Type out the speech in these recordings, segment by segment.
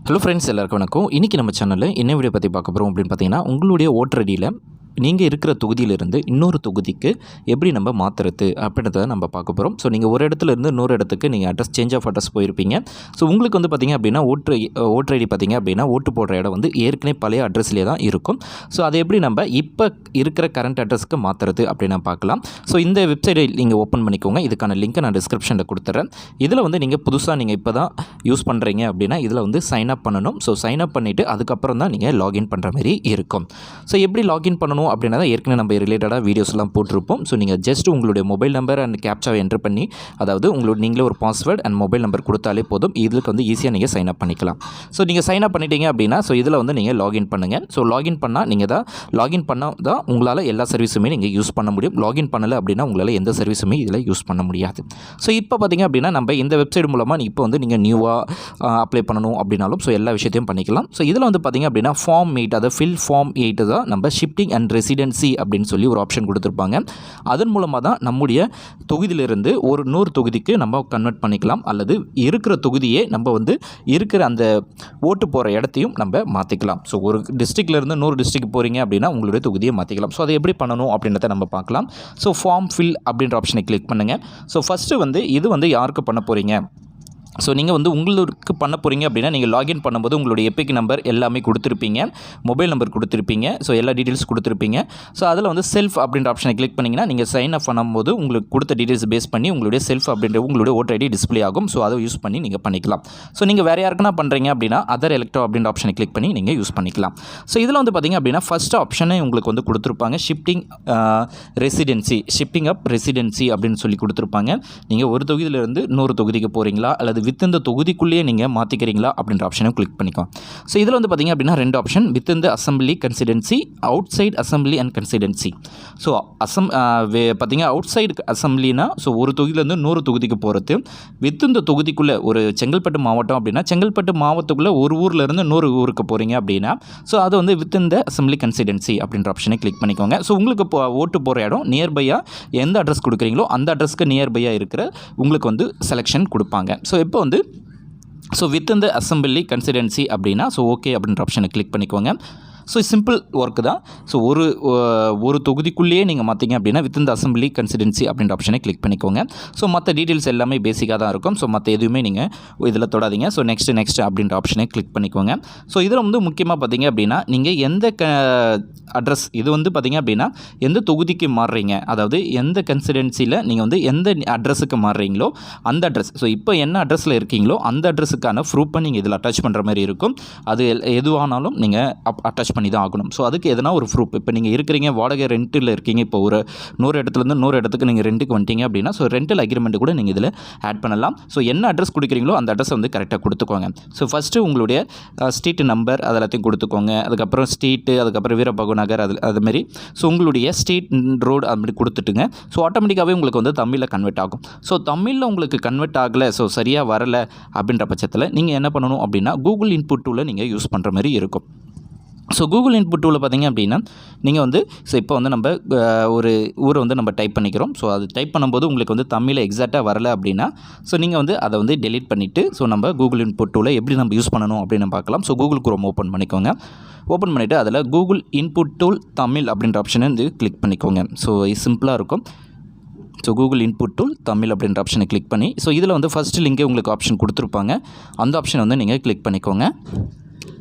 Hello friends, எல்லாருக்கும் வணக்கம். இன்றைக்கி நம்ம சேனலில் என்ன வீடியோ பற்றி பார்க்க போகிறோம் அப்படின்னு பார்த்தீங்கன்னா, உங்களுடைய ஓட்டர் ஐடியில் நீங்கள் இருக்கிற தொகுதியிலிருந்து இன்னொரு தொகுதிக்கு எப்படி நம்ம மாற்றுறது அப்படின்றத நம்ம பார்க்க போகிறோம். ஸோ நீங்கள் ஒரு இடத்துலேருந்து இன்னொரு இடத்துக்கு நீங்கள் அட்ரஸ் சேஞ்ச் ஆஃப் அட்ரஸ் போயிருப்பீங்க. ஸோ உங்களுக்கு வந்து பார்த்திங்க அப்படின்னா ஓட்டர் ஐடி பார்த்திங்க அப்படின்னா ஓட்டு போடுற இடம் வந்து ஏற்கனவே பழைய அட்ரஸ்லேயே தான் இருக்கும். ஸோ அதை எப்படி நம்ம இப்போ இருக்கிற கரண்ட் அட்ரஸ்க்கு மாற்றுறது அப்படின்னு பார்க்கலாம். ஸோ இந்த வெப்சைட்டை நீங்கள் ஓப்பன் பண்ணிக்கோங்க. இதுக்கான லிங்க்கை நான் டிஸ்கிரிப்ஷனில் கொடுத்துட்றேன். இதில் வந்து நீங்கள் புதுசாக நீங்கள் இப்போ தான் யூஸ் பண்ணுறீங்க அப்படின்னா இதில் வந்து சைன் அப் பண்ணணும். ஸோ சைன் அப் பண்ணிவிட்டு அதுக்கப்புறம் தான் நீங்கள் லாகின் பண்ணுற மாதிரி இருக்கும். ஸோ எப்படி லாகின் பண்ணணும் அப்படின்னா ஏற்கனவே நம்ம ரிலேட்டடாக வீடியோஸ்லாம் போட்டிருப்போம். ஸோ நீங்கள் ஜஸ்ட் உங்களுடைய மொபைல் நம்பர் அண்ட் கேப்சாவை என்ட்ரு பண்ணி, அதாவது நீங்களே ஒரு பாஸ்வேர்ட் அண்ட் மொபைல் நம்பர் கொடுத்தாலே போதும். இதுக்கு வந்து ஈஸியாக நீங்கள் சைன் அப் பண்ணிக்கலாம். ஸோ நீங்கள் சைன் அப் பண்ணிட்டீங்க அப்படின்னா ஸோ இதில் வந்து நீங்கள் லாகின் பண்ணுங்கள். ஸோ லாகின் பண்ணால் நீங்கள் தான் லாகின் பண்ணால் தான் உங்களால் எல்லா சர்வீஸுமே நீங்கள் யூஸ் பண்ண முடியும். லாகின் பண்ணலை அப்படின்னா உங்களால் எந்த சர்வீஸுமே இதில் யூஸ் பண்ண முடியாது. ஸோ இப்போ பார்த்திங்க அப்படின்னா நம்ம இந்த வெப்சைட் மூலமாக இப்போ வந்து நீங்கள் நியூவாக அப்ளை பண்ணணும் அப்படின்னாலும் ஸோ எல்லா விஷயத்தையும் பண்ணிக்கலாம். ஸோ இதில் வந்து பார்த்திங்க அப்படின்னா ஃபார்ம் 8, அதாவது ஃபில் ஃபார்ம் 8 தான் நம்ம ஷிஃப்டிங் அண்ட் ரெசிடென்சி அப்படின்னு சொல்லி ஒரு ஆப்ஷன் கொடுத்துருப்பாங்க. அதன் மூலமாக தான் நம்முடைய தொகுதியிலிருந்து ஒரு 100 தொகுதிக்கு நம்ம கன்வெர்ட் பண்ணிக்கலாம். அல்லது இருக்கிற தொகுதியே நம்ம வந்து இருக்கிற அந்த ஓட்டு போகிற இடத்தையும் நம்ம மாற்றிக்கலாம். ஸோ ஒரு டிஸ்ட்ரிக்ட்லேருந்து 100 டிஸ்ட்ரிக்ட் போகிறீங்க அப்படின்னா உங்களுடைய தொகுதியை மாற்றிக்கலாம். ஸோ அதை எப்படி பண்ணணும் அப்படின்றத நம்ம பார்க்கலாம். ஸோ ஃபார்ம் ஃபில் அப்படின்ற ஆப்ஷனை கிளிக் பண்ணுங்கள். ஸோ ஃபஸ்ட்டு வந்து இது வந்து யாருக்கு பண்ண போகிறீங்க, ஸோ நீங்கள் வந்து உங்களுக்கு பண்ண போகிறீங்க அப்படின்னா நீங்கள் லாகின் பண்ணும்போது உங்களுடைய எபிக் நம்பர் எல்லாமே கொடுத்துருப்பீங்க, மொபைல் நம்பர் கொடுத்துருப்பீங்க, ஸோ எல்லா டீட்டெயில்ஸ் கொடுத்துருப்பீங்க. ஸோ அதில் வந்து செல்ஃப் அப்படின்ற ஆப்ஷனை கிளிக் பண்ணிங்கன்னா நீங்கள் சைன் அப் பண்ணும்போது உங்களுக்கு கொடுத்த டீட்டெயில்ஸ் பேஸ் பண்ணி உங்களுடைய செல்ஃப் அப்படின்ற உங்களுடைய ஓட்டர் ஐடி டிஸ்பிளே ஆகும். ஸோ அதை யூஸ் பண்ணி நீங்கள் பண்ணிக்கலாம். ஸோ நீங்கள் வேறு யாருக்குன்னா பண்ணுறீங்க அப்படின்னா அதர் எலக்ட்ரோ அப்படின்ற ஆப்ஷனை கிளிக் பண்ணி நீங்கள் யூஸ் பண்ணிக்கலாம். ஸோ இதில் வந்து பார்த்திங்க அப்படின்னா ஃபஸ்ட் ஆப்ஷனை உங்களுக்கு வந்து கொடுத்துருப்பாங்க, ஷிஃப்டிங் ரெசிடென்சி, ஷிஃப்டிங் அப் ரெசிடென்சி அப்படின்னு சொல்லி கொடுத்துருப்பாங்க. நீங்கள் ஒரு தொகுதியிலிருந்து இன்னொரு தொகுதிக்கு போகிறீங்களா அல்லது வித் இந்த தொகுதிக்குள்ளேயே நீங்கள் மாற்றிக்கிறீங்களா அப்படின்ற ஆப்ஷனை கிளிக் பண்ணிக்கோங்க. ஸோ இதில் வந்து பார்த்திங்க அப்படின்னா 2 ஆப்ஷன், வித் இந்த assembly constituency, outside assembly and constituency. So பார்த்திங்க அவுட் சைடு அசம்பிளினா ஸோ ஒரு தொகுதியிலேருந்து 100 தொகுதிக்கு போகிறது, வித் இந்த தொகுதிக்குள்ளே ஒரு செங்கல்பட்டு மாவட்டம் அப்படின்னா செங்கல்பட்டு மாவட்டத்துக்குள்ளே ஒரு ஊர்லேருந்து 100 ஊருக்கு போகிறீங்க அப்படின்னா ஸோ அது வந்து வித் இந்த அசம்பிளி கன்சிடென்சி அப்படின்ற ஆப்ஷனை கிளிக் பண்ணிக்கோங்க. ஸோ உங்களுக்கு இப்போ ஓட்டு போகிற இடம் நியர்பையாக எந்த அட்ரஸ் கொடுக்குறீங்களோ அந்த அட்ரஸ்க்கு நியர்பையாக இருக்கிற உங்களுக்கு வந்து செலெக்ஷன் கொடுப்பாங்க. ஸோ இப்போ வந்து ஸோ வித் இந்த அசம்பிளி கன்சிடென்சி அப்படின்னா ஸோ ஓகே அப்படின்ற ஆப்ஷனை கிளிக் பண்ணிக்கோங்க. ஸோ சிம்பிள் ஒர்க்கு தான். ஸோ ஒரு தொகுதிக்குள்ளேயே நீங்கள் மாற்றிங்க அப்படின்னா வித் இந்த அசம்பிளி கன்சிடென்சி அப்படின்ற ஆப்ஷனை கிளிக் பண்ணிக்கோங்க. ஸோ மற்ற டீட்டெயில்ஸ் எல்லாமே பேசிக்காக தான் இருக்கும். ஸோ மற்ற எதுவுமே நீங்கள் இதில் தொடாதீங்க. ஸோ நெக்ஸ்ட் அப்படின்ற ஆப்ஷனை கிளிக் பண்ணிக்கோங்க. ஸோ இதில் வந்து முக்கியமாக பார்த்திங்க அப்படின்னா நீங்கள் எந்த அட்ரஸ் இது வந்து பார்த்திங்க அப்படின்னா எந்த தொகுதிக்கு மாறுறீங்க, அதாவது எந்த கன்சிடென்சியில் நீங்கள் வந்து எந்த அட்ரஸுக்கு மாறுறீங்களோ அந்த அட்ரஸ், ஸோ இப்போ என்ன அட்ரஸில் இருக்கீங்களோ அந்த அட்ரஸுக்கான ப்ரூஃபை நீங்கள் இதில் அட்டாச் பண்ணுற மாதிரி இருக்கும். அது எதுவானாலும் நீங்கள் அட்டாச் பண்ணி தான் ஆகணும். ஸோ அதுக்கு எதனா ஒரு ப்ரூஃப், இப்போ நீங்கள் இருக்கிறீங்க வாடகை ரெண்டில் இருக்கீங்க, இப்போ ஒரு 100 இடத்துலேருந்து 100 இடத்துக்கு நீங்கள் ரெண்டுக்கு வந்துட்டீங்க அப்படின்னா ஸோ ரெண்டல் அக்ரிமெண்ட் கூட நீங்கள் இதில் ஆட் பண்ணலாம். ஸோ என்ன அட்ரஸ் கொடுக்குறீங்களோ அந்த அட்ரஸை வந்து கரெக்டாக கொடுத்துக்கோங்க. ஸோ ஃபஸ்ட்டு உங்களுடைய ஸ்ட்ரீட் நம்பர் அது எல்லாத்தையும் கொடுத்துக்கோங்க. அதுக்கப்புறம் ஸ்ட்ரீட்டு, அதுக்கப்புறம் வீரபாகு நகர், அதுமாரி ஸோ உங்களுடைய ஸ்ட்ரீட் ரோடு அப்படி கொடுத்துட்டுங்க. ஸோ ஆட்டோமேட்டிக்காகவே உங்களுக்கு வந்து தமிழில் கன்வெர்ட் ஆகும். ஸோ தமிழில் உங்களுக்கு கன்வெர்ட் ஆகலை, ஸோ சரியாக வரலை அப்படின்ற பட்சத்தில் நீங்கள் என்ன பண்ணணும் அப்படின்னா கூகுள் இன்புட் டூலை நீங்கள் யூஸ் பண்ணுற மாதிரி இருக்கும். ஸோ கூகுள் இன்புட் டூவில் பார்த்திங்க அப்படின்னா நீங்கள் வந்து ஸோ இப்போ வந்து நம்ம ஒரு ஊரை வந்து நம்ம டைப் பண்ணிக்கிறோம். ஸோ அது டைப் பண்ணும்போது உங்களுக்கு வந்து தமிழில் எக்ஸாக்டாக வரலை அப்படின்னா ஸோ நீங்கள் வந்து அதை வந்து டெலீட் பண்ணிவிட்டு ஸோ நம்ம கூகுள் இன்புட் டூலை எப்படி நம்ம யூஸ் பண்ணணும் அப்படின்னு பார்க்கலாம். ஸோ கூகுள் குரோம் ஓப்பன் பண்ணிக்கோங்க. ஓப்பன் பண்ணிவிட்டு அதில் கூகுள் இன்புட் டூல் தமிழ் அப்படின்ற ஆப்ஷனை வந்து கிளிக் பண்ணிக்கோங்க. ஸோ இது சிம்பிளாக இருக்கும். So Google input tool Tamil அப்படின்ற ஆப்ஷனை கிளிக் பண்ணி ஸோ இதில் வந்து ஃபஸ்ட்டு லிங்கே உங்களுக்கு ஆப்ஷன் கொடுத்துருப்பாங்க, அந்த ஆப்ஷனை வந்து நீங்கள் கிளிக் பண்ணிக்கோங்க.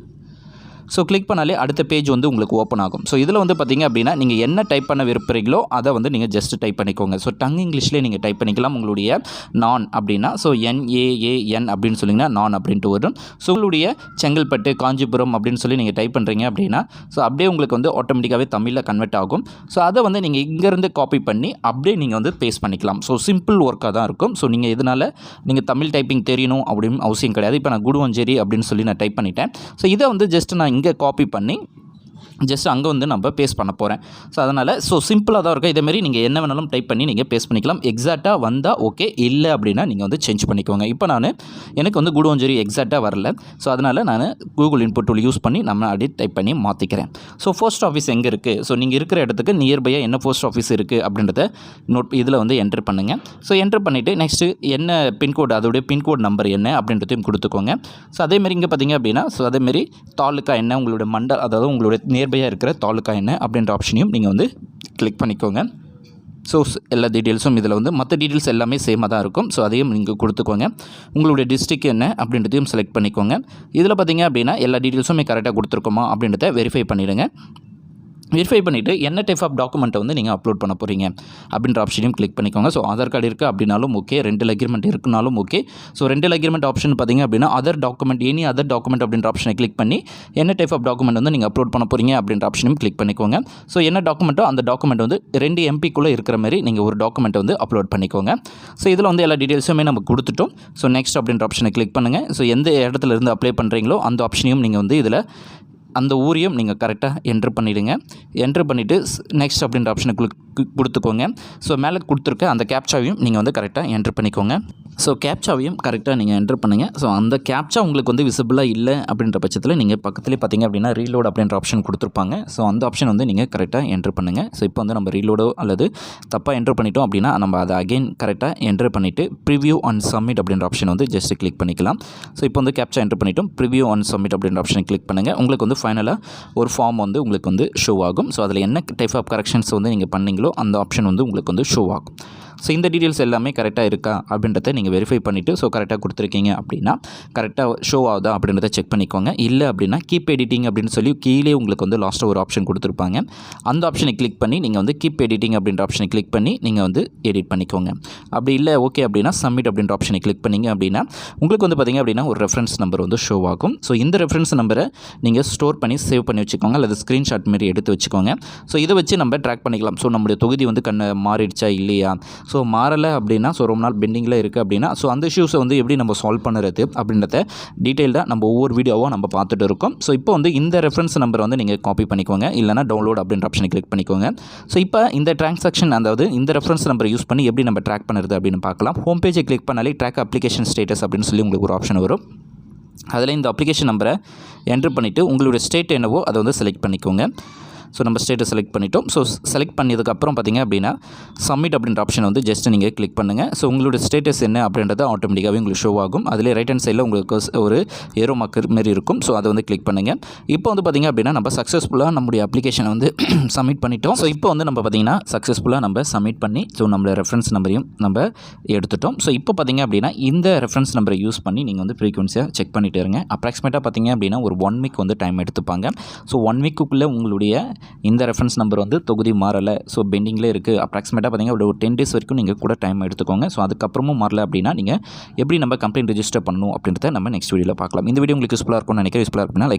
ஸோ கிளிக் பண்ணாலே அடுத்த பேஜ் வந்து உங்களுக்கு ஓப்பன் ஆகும். ஸோ இதில் வந்து பார்த்திங்க அப்படின்னா நீங்கள் என்ன டைப் பண்ண விரும்புகிறீங்களோ அதை வந்து நீங்கள் ஜஸ்ட் டைப் பண்ணிக்கோங்க. ஸோ டங் இங்கிலீஷ்லேயே நீங்கள் டைப் பண்ணிக்கலாம். உங்களுடைய நான் அப்படின்னா ஸோ NAAN அப்படின்னு சொல்லிங்கன்னா நான் அப்படின்ட்டு வரும். ஸோ உங்களுடைய செங்கல்பட்டு, காஞ்சிபுரம் அப்படின்னு சொல்லி நீங்கள் டைப் பண்ணுறீங்க அப்படின்னா ஸோ அப்படியே உங்களுக்கு வந்து ஆட்டோமேட்டிக்காகவே தமிழில் கன்வெர்ட் ஆகும். ஸோ அதை வந்து நீங்கள் இங்கேருந்து காப்பி பண்ணி அப்படியே நீங்கள் வந்து பேஸ்ட் பண்ணிக்கலாம். ஸோ சிம்பிள் ஒர்க்காக தான் இருக்கும். ஸோ நீங்கள் இதனால் நீங்கள் தமிழ் டைப்பிங் தெரியணும் அப்படின்னு அவசியம் கிடையாது. இப்போ நான் குடுவஞ்சேரி அப்படின்னு சொல்லி நான் டைப் பண்ணிட்டேன். ஸோ இதை வந்து ஜஸ்ட் நான் இங்கே காப்பி பண்ணி ஜஸ்ட் அங்கே வந்து நம்ம பேஸ்ட் பண்ண போகிறேன். ஸோ அதனால் சிம்பிளாக தான் இருக்கும். இதேமாரி நீங்கள் என்ன வேணாலும் டைப் பண்ணி நீங்கள் பேஸ்ட் பண்ணிக்கலாம். எக்ஸாக்டாக வந்தால் ஓகே, இல்லை அப்படின்னா நீங்கள் வந்து சேஞ்ச் பண்ணிக்கோங்க. இப்போ எனக்கு வந்து குடுவாஞ்சேரி எக்ஸாக்டாக வரல. ஸோ அதனால் நான் கூகுள் இன்புட் டூல் யூஸ் பண்ணி நம்ம அப்படியே டைப் பண்ணி மாற்றிக்கிறேன். ஸோ போஸ்ட் ஆஃபீஸ் எங்கே இருக்குது, ஸோ நீங்கள் இருக்கிற இடத்துக்கு நியர்பையாக என்ன போஸ்ட் ஆஃபீஸ் இருக்குது அப்படின்றத இதில் வந்து என்டர் பண்ணுங்கள். ஸோ என்டர் பண்ணிவிட்டு நெக்ஸ்ட்டு என்ன பின்கோடு, அதோடைய பின்கோடு நம்பர் என்ன அப்படின்றதையும் கொடுத்துக்கோங்க. ஸோ அதேமாரி இங்கே பார்த்தீங்க அப்படின்னா அதேமாரி தாலுக்கா என்ன, உங்களோட அதாவது உங்களுடைய நியர்பையாக இருக்கிற தாலுக்கா என்ன அப்படின்ற ஆப்ஷனையும் நீங்கள் வந்து கிளிக் பண்ணிக்கோங்க. ஸோ எல்லா டீட்டெயில்ஸும் இதில் வந்து மற்ற டீட்டெயில்ஸ் எல்லாமே சேமாக தான் இருக்கும். ஸோ அதையும் நீங்கள் கொடுத்துக்கோங்க. உங்களுடைய டிஸ்ட்ரிக்ட் என்ன அப்படின்றதையும் செலக்ட் பண்ணிக்கோங்க. இதில் பார்த்தீங்க அப்படின்னா எல்லா டீட்டெயில்ஸுமே கரெக்டாக கொடுத்துருக்கோமா அப்படின்றத வெரிஃபை பண்ணிவிடுங்க. வெரிஃபை பண்ணிவிட்டு என்ன டைப் ஆஃப் டாக்குமெண்ட்டை வந்து நீங்கள் அப்லோட் பண்ண போகிறீங்க அப்படின்ற ஆப்ஷனையும் கிளிக் பண்ணிக்கோங்க. ஸோ ஆதார் கார்டு இருக்குது அப்படின்னாலும் ஓகே, ரெண்டல் அக்ரிமெண்ட் இருக்குனாலும் okay. So rental agreement option பார்த்தீங்க அப்படின்னா other document, any other document அப்படின்ற ஆப்ஷனை கிளிக் பண்ணி என்ன டைப் ஆஃப் டாக்குமெண்ட் வந்து நீங்கள் அப்லோட் பண்ண போகிறீங்க அப்படின்ற ஆப்ஷனையும் கிளிக் பண்ணிக்கோங்க. ஸோ என்ன டாக்குமெண்ட்டோ அந்த டாக்குமெண்ட் வந்து 2 MPக்குள்ளே இருக்கிற மாதிரி நீங்கள் ஒரு டாக்குமெண்ட்டை வந்து அப்லோட் பண்ணிக்கோங்க. ஸோ இதில் வந்து எல்லா டீட்டெயில்ஸுமே நம்ம கொடுத்துட்டோம். ஸோ நெக்ஸ்ட் அப்படின்ற ஆப்ஷனை கிளிக் பண்ணுங்கள். ஸோ எந்த இடத்துல இருந்து அப்ளை பண்ணுறீங்களோ அந்த ஆப்ஷனையும் நீங்கள் வந்து இதில் அந்த ஊரையும் நீங்கள் கரெக்டாக என்ட்ரு பண்ணிவிடுங்க. என்ட்ரு பண்ணிவிட்டு நெக்ஸ்ட் அப்படின்ற ஆப்ஷனை கொடுத்துக்கோங்க. ஸோ மேலே கொடுத்துருக்க அந்த கேப்சாவையும் நீங்கள் வந்து கரெக்டாக என்ட்ரு பண்ணிக்கோங்க. ஸோ கேப்சாவையும் கரெக்டாக நீங்கள் என்ட்ரு பண்ணுங்கள். ஸோ அந்த கேப்சா உங்களுக்கு வந்து விசிபிளாக இல்லை அப்படின்ற பட்சத்தில் நீங்கள் பக்கத்துலேயே பார்த்தீங்க அப்படின்னா ரீலோட் அப்படின்ற ஆப்ஷன் கொடுத்துருப்பாங்க. ஸோ அந்த ஆப்ஷன் வந்து நீங்கள் கரெக்டாக என்ட்ரு பண்ணுங்கள். ஸோ இப்போ வந்து நம்ம ரீலோடோ அல்லது தப்பாக என்ட்ரு பண்ணிட்டோம் அப்படின்னா நம்ம அதை அகைன் கரெக்டாக என்ட்ரு பண்ணிவிட்டு ப்ரிவ்யூ அண்ட் சப்மிட் அப்படின்ற ஆப்ஷன் வந்து ஜஸ்ட் கிளிக் பண்ணிக்கலாம். ஸோ இப்போ வந்து கேப்சா என்ட்ரு பண்ணிட்டோம். ப்ரிவ்யூ அண்ட் சப்மிட் அப்படின்ற ஆப்ஷன் கிளிக் பண்ணுங்கள். உங்களுக்கு வந்து ஃபைனலாக ஒரு ஃபார்ம் வந்து உங்களுக்கு வந்து ஷோ ஆகும். ஸோ அதில் என்ன டைப் ஆஃப் கரெக்ஷன்ஸ் வந்து நீங்கள் பண்ணீங்களோ அந்த ஆப்ஷன் வந்து உங்களுக்கு வந்து ஷோ ஆகும். ஸோ இந்த டீட்டெயில்ஸ் எல்லாமே கரெக்டாக இருக்கா அப்படின்றத நீங்கள் வெரிஃபை பண்ணிவிட்டு ஸோ கரெக்டாக கொடுத்துருக்கீங்க அப்படின்னா கரெக்டாக ஷோ ஆகுதா அப்படின்றத செக் பண்ணிக்கோங்க. இல்லை அப்படின்னா கீப் எடிட்டிங் அப்படின்னு சொல்லி கீழே உங்களுக்கு வந்து லாஸ்ட்டாக ஒரு ஆப்ஷன் கொடுத்துருப்பாங்க. அந்த ஆப்ஷனை கிளிக் பண்ணி நீங்கள் வந்து கீப் எடிட்டிங் அப்படின்ற ஆப்ஷனை கிளிக் பண்ணி நீங்கள் வந்து எடிட் பண்ணிக்கோங்க. அப்படி இல்லை ஓகே அப்படின்னா சப்மிட் அப்படின்ற ஆப்ஷனை கிளிக் பண்ணிங்க அப்படின்னா உங்களுக்கு வந்து பார்த்திங்க அப்படின்னா ஒரு ரெஃபரன்ஸ் நம்பர் வந்து ஷோ ஆகும். ஸோ இந்த ரெஃபரன்ஸ் நம்பரை நீங்கள் ஸ்டோர் பண்ணி சேவ் பண்ணி வச்சுக்கோங்க அல்லது ஸ்க்ரீன்ஷாட் மாரி எடுத்து வச்சுக்கோங்க. ஸோ இதை வச்சு நம்ம ட்ராக் பண்ணிக்கலாம். ஸோ நம்முடைய தொகுதி வந்து மாறிடுச்சா இல்லையா, ஸோ மாறலை அப்படின்னா ரொம்ப நாள் பெண்டிங்கில் இருக்குது அப்படின்னா அந்த இஷ்யூஸை வந்து எப்படி நம்ம சால்வ் பண்ணுறது அப்படின்றத டீட்டெயில்டாக நம்ம ஒவ்வொரு வீடியோவாக நம்ம பார்த்துட்டு இருக்கோம். ஸோ இப்போ வந்து இந்த ரெஃபரன்ஸ் நம்பரை வந்து நீங்கள் காப்பி பண்ணிக்கோங்க, இல்லைனா டவுன்லோட் அப்படின்ற ஆப்ஷனை கிளிக் பண்ணிக்கோங்க. ஸோ இப்போ இந்த டிரான்சாக்ஷன் அதாவது இந்த ரெஃபரன்ஸ் நம்பரை யூஸ் பண்ணி எப்படி நம்ம ட்ராக் பண்ணுறது அப்படின்னு பார்க்கலாம். ஹோம் பேஜை கிளிக் பண்ணாலே ட்ராக் அப்ளிகேஷன் ஸ்டேட்டஸ் அப்படின்னு சொல்லி உங்களுக்கு ஒரு ஆப்ஷன் வரும். அதில் இந்த அப்ளிகேஷன் நம்பரை என்ட்ரு பண்ணிவிட்டு உங்களுடைய ஸ்டேட் என்னவோ அதை வந்து செலக்ட் பண்ணிக்கோங்க. ஸோ நம்ம ஸ்டேட்டை செலக்ட் பண்ணிட்டோம். ஸோ செலக்ட் பண்ணதுக்கப்புறம் பார்த்திங்க அப்படின்னா சப்மிட் அப்படின்ற ஆப்ஷன் வந்து ஜஸ்ட் நீங்கள் கிளிக் பண்ணுங்கள். ஸோ உங்களோட ஸ்டேட்டஸ் என்ன அப்படின்றத ஆட்டோமேட்டிக்காகவே உங்களுக்கு ஷோ ஆகும். அதில் ரைட் ஹேண்ட் சைடில் உங்களுக்கு ஒரு ஏரோ மார்க்கர் மாரி இருக்கும். ஸோ அதை வந்து கிளிக் பண்ணுங்கள். இப்போ வந்து பார்த்திங்க அப்படின்னா நம்ம சக்ஸஸ்ஃபுல்லாக நம்முடைய அப்ளிகேஷனை வந்து சப்மிட் பண்ணிட்டோம். ஸோ இப்போ வந்து நம்ம பார்த்திங்கன்னா சக்ஸஸ்ஃபுல்லாக நம்ம சப்மிட் பண்ணி ஸோ நம்மளோட ரெஃபரன்ஸ் நம்பரையும் நம்ம எடுத்துட்டோம். ஸோ இப்போ பார்த்திங்க அப்படின்னா இந்த ரெஃபரன்ஸ் நம்பரை யூஸ் பண்ணி நீங்கள் வந்து ஃப்ரீக்வன்சியாக செக் பண்ணிட்டு இருங்க. அப்ராக்சிமேட்டாக பார்த்திங்க அப்படின்னா ஒரு 1 வீக் வந்து டைம் எடுத்துப்பாங்க. ஸோ 1 வீக்குள்ளே உங்களுடைய இந்த ரெஃபரன்ஸ் நம்பர் வந்து தொகுதி மாறலை, ஸோ பெண்டிங்கில் இருக்குது. அப்ராக்சிமேட்டாக பார்த்திங்க ஒரு 10 days வரைக்கும் நீங்கள் கூட டைம் எடுத்துக்கோங்க. ஸோ அதுக்கப்புறமும் மாறலை அப்படின்னா நீங்கள் எப்படி நம்ம கம்ப்ளைண்ட் ரெஜிஸ்டர் பண்ணணும் அப்படின்றத நம்ம நெக்ஸ்ட் வீடியோவில் பார்க்கலாம். இந்த வீடியோ உங்களுக்கு யூஸ்ஃபுல்லாக இருக்கும்னு நினைக்கிறேன். யூஸ்ஃபுல்லாக இருக்குன்னா லைக்